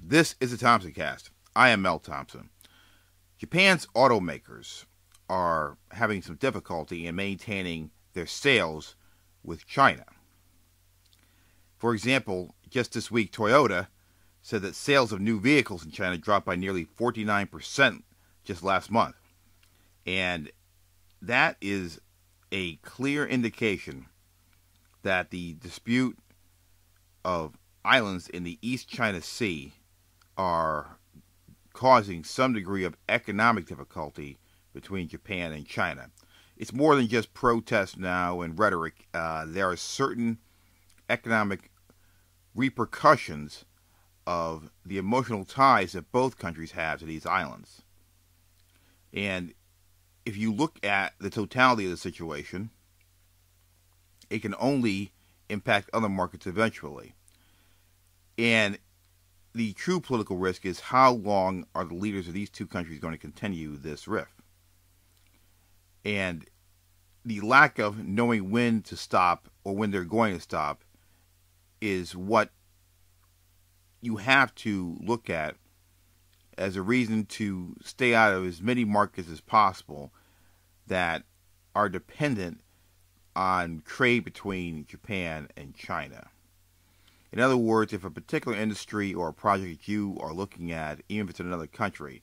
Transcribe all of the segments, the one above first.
This is the Thompson Cast. I am Mel Thompson. Japan's automakers are having some difficulty in maintaining their sales with China. For example, just this week, Toyota said that sales of new vehicles in China dropped by nearly 49% just last month. And that is a clear indication that the dispute of islands in the East China Sea are causing some degree of economic difficulty between Japan and China. It's more than just protests now and rhetoric. There are certain economic repercussions of the emotional ties that both countries have to these islands. And if you look at the totality of the situation, it can only impact other markets eventually. And the true political risk is how long are the leaders of these two countries going to continue this rift? And the lack of knowing when to stop or when they're going to stop is what you have to look at as a reason to stay out of as many markets as possible that are dependent on trade between Japan and China. In other words, if a particular industry or a project you are looking at, even if it's in another country,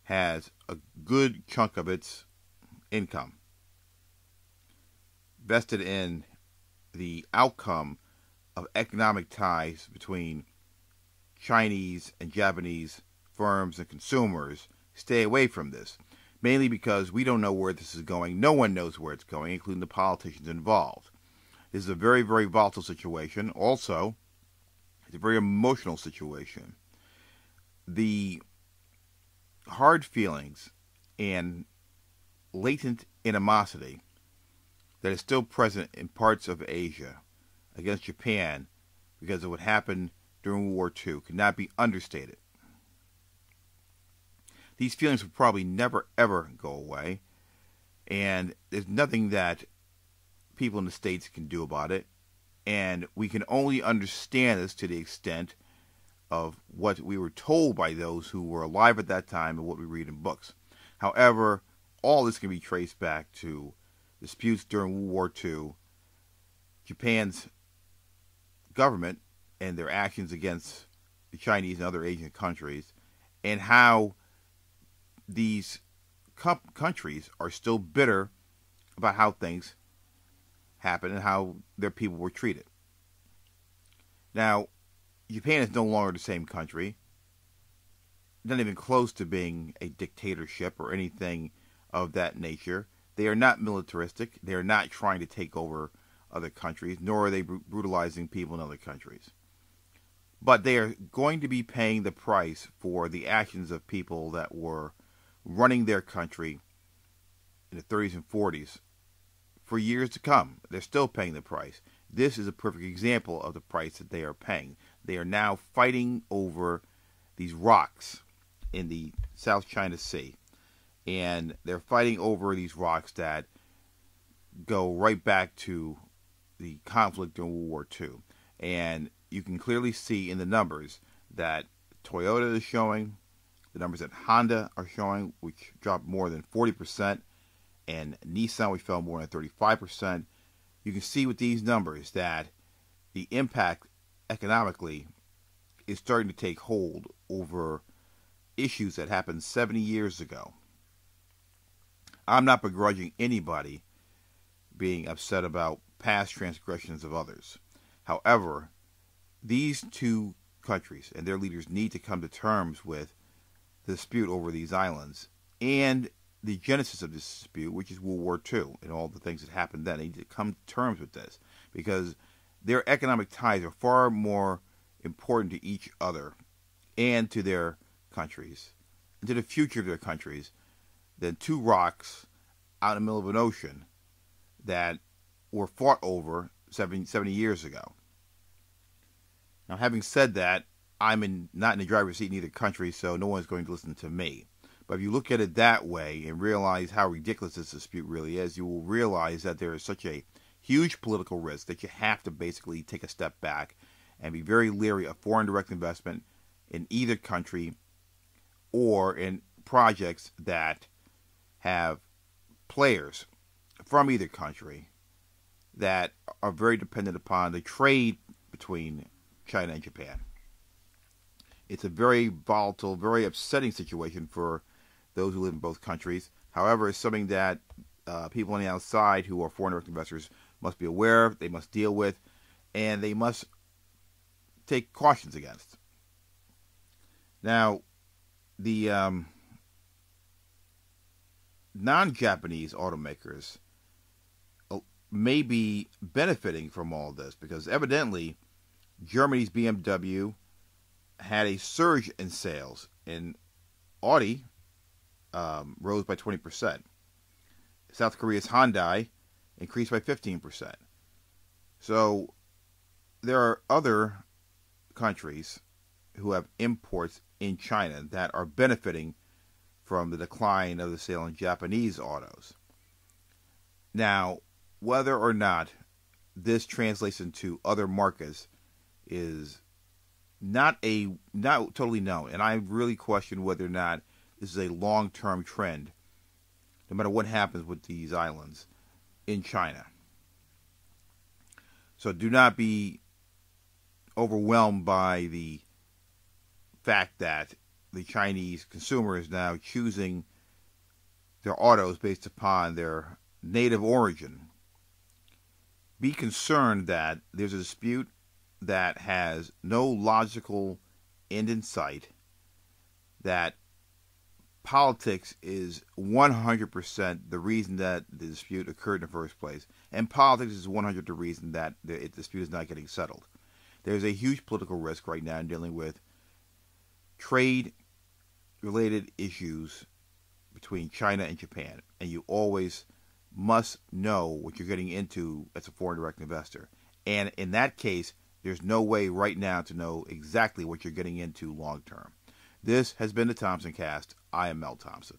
has a good chunk of its income vested in the outcome of economic ties between Chinese and Japanese firms and consumers, stay away from this. Mainly because we don't know where this is going. No one knows where it's going, including the politicians involved. This is a very, very volatile situation. Also, it's a very emotional situation. The hard feelings and latent animosity that is still present in parts of Asia against Japan because of what happened during World War II cannot be understated. These feelings will probably never, ever go away, and there's nothing that people in the States can do about it, and we can only understand this to the extent of what we were told by those who were alive at that time and what we read in books. However, all this can be traced back to disputes during World War II, Japan's government and their actions against the Chinese and other Asian countries, and how these countries are still bitter about how things happened and how their people were treated. Now, Japan is no longer the same country. Not even close to being a dictatorship or anything of that nature. They are not militaristic. They are not trying to take over other countries, nor are they brutalizing people in other countries. But they are going to be paying the price for the actions of people that were running their country in the 30s and 40s for years to come. They're still paying the price. This is a perfect example of the price that they are paying. They are now fighting over these rocks in the South China Sea. And they're fighting over these rocks that go right back to the conflict during World War II. And you can clearly see in the numbers that Toyota is showing, the numbers that Honda are showing, which dropped more than 40%, and Nissan, which fell more than 35%. You can see with these numbers that the impact economically is starting to take hold over issues that happened 70 years ago. I'm not begrudging anybody being upset about past transgressions of others. However, these two countries and their leaders need to come to terms with the dispute over these islands and the genesis of this dispute, which is World War II and all the things that happened then. They need to come to terms with this because their economic ties are far more important to each other and to their countries and to the future of their countries than two rocks out in the middle of an ocean that were fought over 70 years ago. Now, having said that, I'm not in the driver's seat in either country, so no one's going to listen to me. But if you look at it that way and realize how ridiculous this dispute really is, you will realize that there is such a huge political risk that you have to basically take a step back and be very leery of foreign direct investment in either country or in projects that have players from either country that are very dependent upon the trade between China and Japan. It's a very volatile, very upsetting situation for those who live in both countries. However, it's something that people on the outside who are foreign direct investors must be aware of, they must deal with, and they must take cautions against. Now, the non-Japanese automakers may be benefiting from all of this because evidently Germany's BMW had a surge in sales, and Audi rose by 20%. South Korea's Hyundai increased by 15%. So there are other countries who have imports in China that are benefiting from the decline of the sale in Japanese autos. Now, whether or not this translates into other markets is not totally known, and I really question whether or not this is a long-term trend, no matter what happens with these islands in China. So do not be overwhelmed by the fact that the Chinese consumer is now choosing their autos based upon their native origin. Be concerned that there's a dispute that has no logical end in sight, that politics is 100% the reason that the dispute occurred in the first place, and politics is 100% the reason that the dispute is not getting settled. There's a huge political risk right now in dealing with trade-related issues between China and Japan, and you always must know what you're getting into as a foreign direct investor. And in that case, there's no way right now to know exactly what you're getting into long term. This has been the Thompson Cast. I am Mel Thompson.